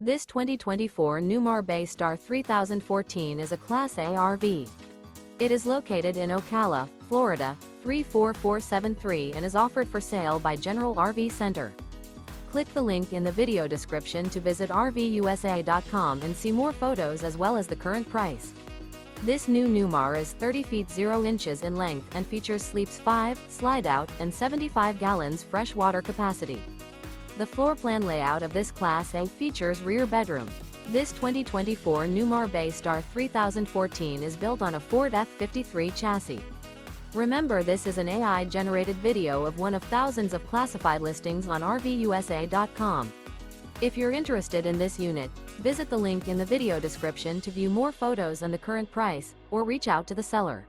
This 2024 Newmar Bay Star 3014 is a Class A RV. It is located in Ocala, Florida, 34473 and is offered for sale by General RV Center. Click the link in the video description to visit RVUSA.com and see more photos as well as the current price. This new Newmar is 30 feet 0 inches in length and features sleeps 5, Slideout, and 75 gallons fresh water capacity. The floor plan layout of this Class A features rear bedroom. This 2024 Newmar Bay Star 3014 is built on a Ford F-53 chassis. Remember, this is an AI-generated video of one of thousands of classified listings on RVUSA.com. If you're interested in this unit, visit the link in the video description to view more photos and the current price, or reach out to the seller.